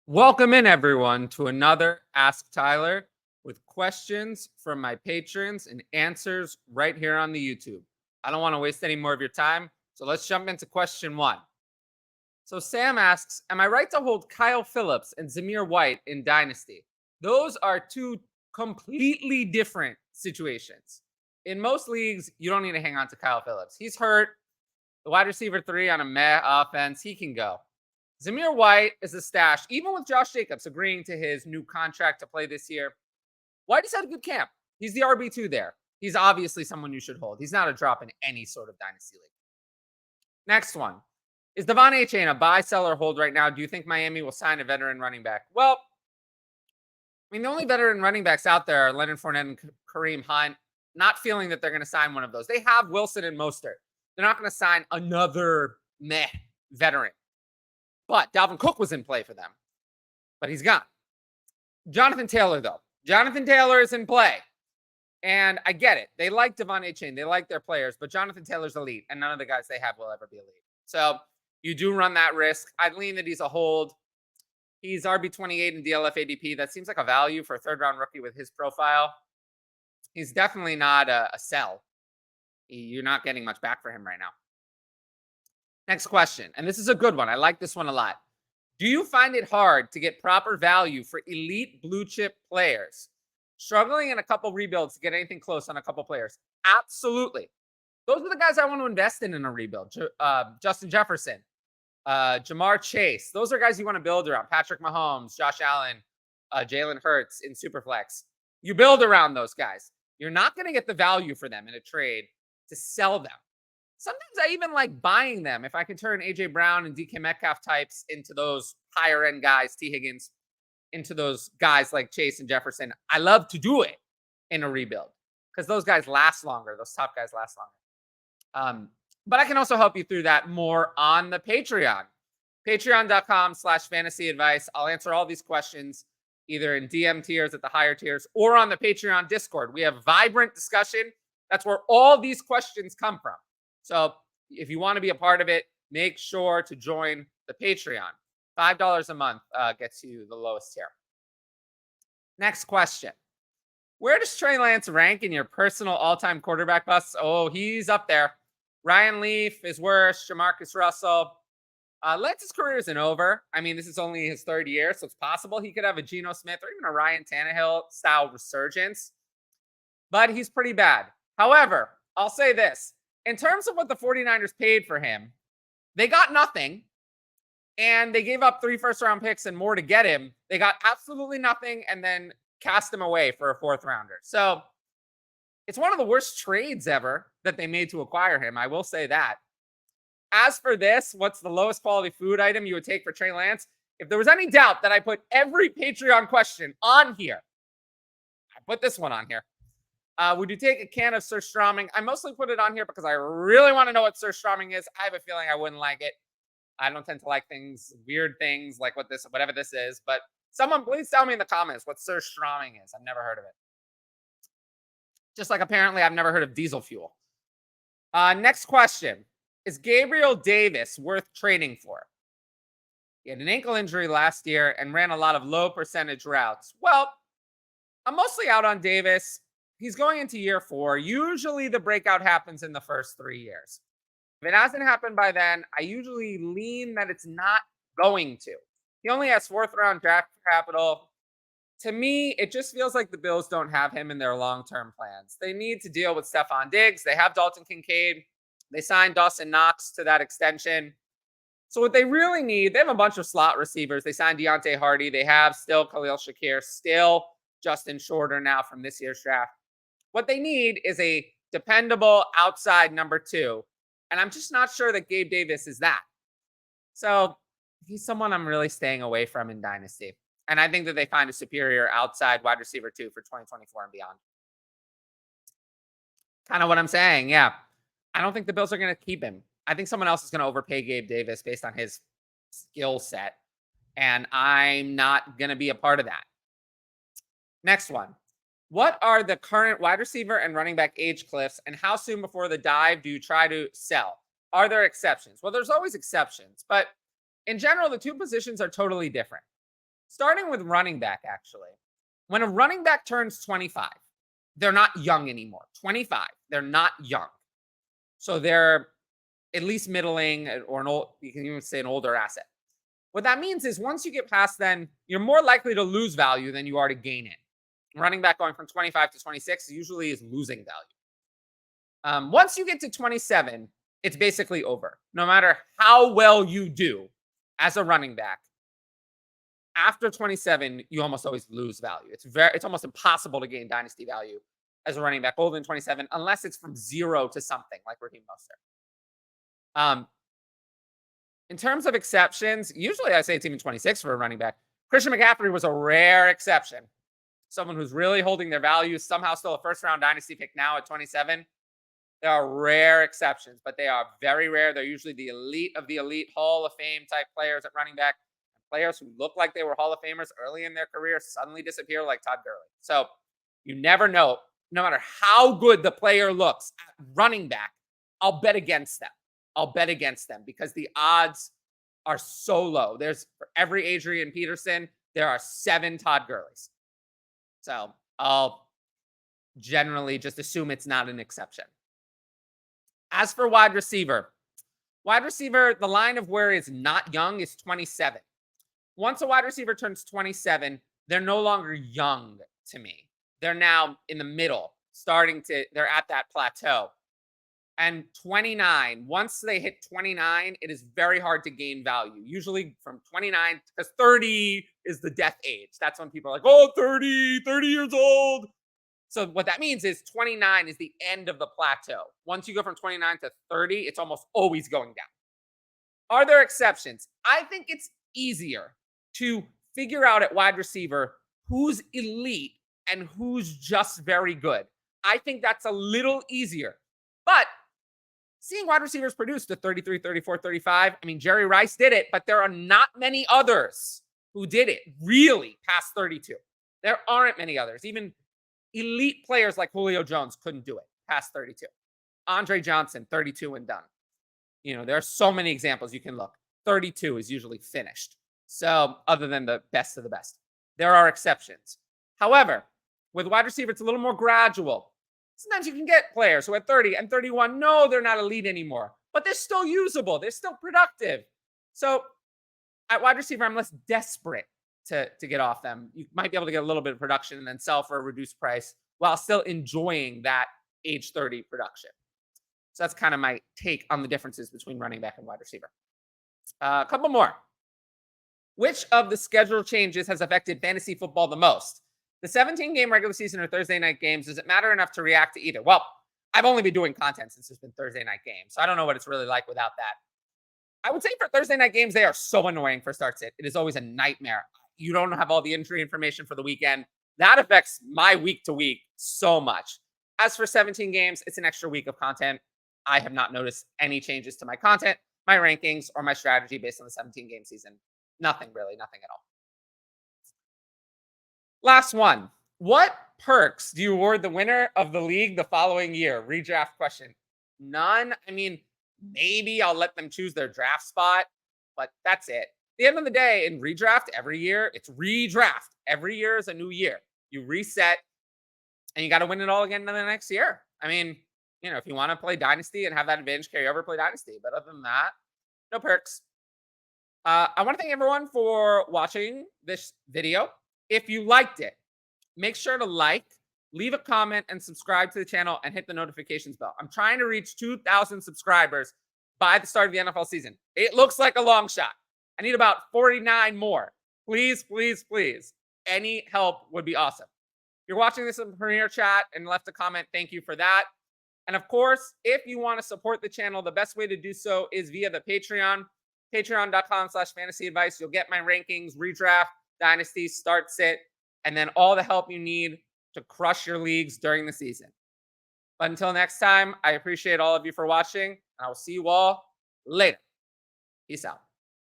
Welcome in, everyone, to another Ask Tyler with questions from my patrons and answers right here on the YouTube. I don't want to waste any more of your time, so let's jump into question one. So Sam asks, am I right to hold Kyle Phillips and Zamir White in Dynasty? Those are two completely different situations. In most leagues, you don't need to hang on to Kyle Phillips. He's hurt. The wide receiver 3 on a meh offense, he can go. Zamir White is a stash, even with Josh Jacobs agreeing to his new contract to play this year. White has had a good camp. He's the RB2 there. He's obviously someone you should hold. He's not a drop in any sort of dynasty league. Next one. Is Devon Achane a buy, sell, or hold right now? Do you think Miami will sign a veteran running back? Well, I mean, the only veteran running backs out there are Leonard Fournette and Kareem Hunt. Not feeling that they're going to sign one of those. They have Wilson and Mostert. They're not going to sign another meh veteran. But Dalvin Cook was in play for them. But he's gone. Jonathan Taylor, though. Jonathan Taylor is in play. And I get it. They like Devon Achane. They like their players. But Jonathan Taylor's elite. And none of the guys they have will ever be elite. So you do run that risk. I'd lean that he's a hold. He's RB28 in DLF ADP. That seems like a value for a third-round rookie with his profile. He's definitely not a sell. You're not getting much back for him right now. Next question, and this is a good one. I like this one a lot. Do you find it hard to get proper value for elite blue chip players? Struggling in a couple rebuilds to get anything close on a couple players? Absolutely. Those are the guys I want to invest in a rebuild. Justin Jefferson, Jamar Chase. Those are guys you want to build around. Patrick Mahomes, Josh Allen, Jalen Hurts in Superflex. You build around those guys. You're not going to get the value for them in a trade to sell them. Sometimes I even like buying them if I can turn A.J. Brown and DK Metcalf types into those higher end guys, T. Higgins, into those guys like Chase and Jefferson. I love to do it in a rebuild because those guys last longer. Those top guys last longer. But I can also help you through that more on the Patreon. Patreon.com/fantasy advice. I'll answer all these questions either in DM tiers at the higher tiers or on the Patreon Discord. We have vibrant discussion. That's where all these questions come from. So if you want to be a part of it, make sure to join the Patreon. $5 a month gets you the lowest tier. Next question. Where does Trey Lance rank in your personal all-time quarterback busts? Oh, he's up there. Ryan Leaf is worse. Jamarcus Russell. Lance's career isn't over. I mean, this is only his third year, so it's possible he could have a Geno Smith or even a Ryan Tannehill style resurgence. But he's pretty bad. However, I'll say this. In terms of what the 49ers paid for him, they got nothing, and they gave up 3 first-round picks and more to get him. They got absolutely nothing and then cast him away for a 4th rounder. So it's one of the worst trades ever that they made to acquire him. I will say that. As for this, what's the lowest quality food item you would take for Trey Lance? If there was any doubt that I put every Patreon question on here, I put this one on here. Would you take a can of surströmming? I mostly put it on here because I really want to know what surströmming is. I have a feeling I wouldn't like it. I don't tend to like weird things like whatever this is. But someone please tell me in the comments what surströmming is. I've never heard of it. Just like apparently I've never heard of diesel fuel. Next question. Is Gabriel Davis worth trading for? He had an ankle injury last year and ran a lot of low percentage routes. Well, I'm mostly out on Davis. He's going into year 4. Usually the breakout happens in the first 3 years. If it hasn't happened by then, I usually lean that it's not going to. He only has 4th round draft capital. To me, it just feels like the Bills don't have him in their long-term plans. They need to deal with Stefon Diggs. They have Dalton Kincaid. They signed Dawson Knox to that extension. So what they really need, they have a bunch of slot receivers. They signed Deontay Hardy. They have still Khalil Shakir, still Justin Shorter now from this year's draft. What they need is a dependable outside number 2. And I'm just not sure that Gabe Davis is that. So he's someone I'm really staying away from in Dynasty. And I think that they find a superior outside wide receiver 2 for 2024 and beyond. Kind of what I'm saying. Yeah. I don't think the Bills are going to keep him. I think someone else is going to overpay Gabe Davis based on his skill set. And I'm not going to be a part of that. Next one. What are the current wide receiver and running back age cliffs, and how soon before the dive do you try to sell? Are there exceptions? Well, there's always exceptions, but in general, the two positions are totally different. Starting with running back, actually. When a running back turns 25, they're not young anymore. 25, they're not young. So they're at least middling or an old, you can even say an older asset. What that means is once you get past then, you're more likely to lose value than you are to gain it. Running back going from 25 to 26 usually is losing value. Once you get to 27, it's basically over. No matter how well you do as a running back, after 27, you almost always lose value. It's almost impossible to gain dynasty value as a running back older than 27, unless it's from 0 to something like Raheem Mostert. In terms of exceptions, usually I say it's even 26 for a running back. Christian McCaffrey was a rare exception. Someone who's really holding their value, somehow still a first-round dynasty pick now at 27. There are rare exceptions, but they are very rare. They're usually the elite of the elite Hall of Fame type players at running back. Players who look like they were Hall of Famers early in their career suddenly disappear like Todd Gurley. So you never know. No matter how good the player looks at running back, I'll bet against them. I'll bet against them because the odds are so low. There's for every Adrian Peterson, there are 7 Todd Gurleys. So I'll generally just assume it's not an exception. As for wide receiver, the line of where it's not young is 27. Once a wide receiver turns 27, they're no longer young to me. They're now in the middle, they're at that plateau. And 29, once they hit 29, it is very hard to gain value. Usually from 29, because 30 is the death age. That's when people are like, oh, 30 years old. So what that means is 29 is the end of the plateau. Once you go from 29 to 30, it's almost always going down. Are there exceptions? I think it's easier to figure out at wide receiver who's elite and who's just very good. I think that's a little easier. But seeing wide receivers produce to 33, 34, 35, I mean, Jerry Rice did it, but there are not many others who did it really past 32. There aren't many others. Even elite players like Julio Jones couldn't do it past 32. Andre Johnson, 32 and done. There are so many examples you can look. 32 is usually finished. So other than the best of the best, there are exceptions. However, with wide receiver, it's a little more gradual. Sometimes you can get players who at 30 and 31, no, they're not elite anymore, but they're still usable. They're still productive. So at wide receiver, I'm less desperate to get off them. You might be able to get a little bit of production and then sell for a reduced price while still enjoying that age 30 production. So that's kind of my take on the differences between running back and wide receiver. A couple more. Which of the schedule changes has affected fantasy football the most? The 17-game regular season or Thursday night games, does it matter enough to react to either? Well, I've only been doing content since it's been Thursday night games, so I don't know what it's really like without that. I would say for Thursday night games, they are so annoying for start sit. It is always a nightmare. You don't have all the injury information for the weekend. That affects my week to week so much. As for 17 games, it's an extra week of content. I have not noticed any changes to my content, my rankings, or my strategy based on the 17-game season. Nothing really, nothing at all. Last one. What perks do you award the winner of the league the following year? Redraft question. None. I mean, maybe I'll let them choose their draft spot, but that's it. At the end of the day, in redraft every year, it's redraft. Every year is a new year. You reset, and you got to win it all again in the next year. I mean, if you want to play Dynasty and have that advantage carry over, play Dynasty. But other than that, no perks. I want to thank everyone for watching this video. If you liked it, make sure to like, leave a comment, and subscribe to the channel and hit the notifications bell. I'm trying to reach 2,000 subscribers by the start of the NFL season. It looks like a long shot. I need about 49 more. Please, please, please. Any help would be awesome. If you're watching this in Premiere Chat and left a comment, thank you for that. And of course, if you want to support the channel, the best way to do so is via the Patreon. Patreon.com/fantasy advice. You'll get my rankings, redraft, Dynasty, start sit, and then all the help you need to crush your leagues during the season. But until next time, I appreciate all of you for watching, and I will see you all later. Peace out.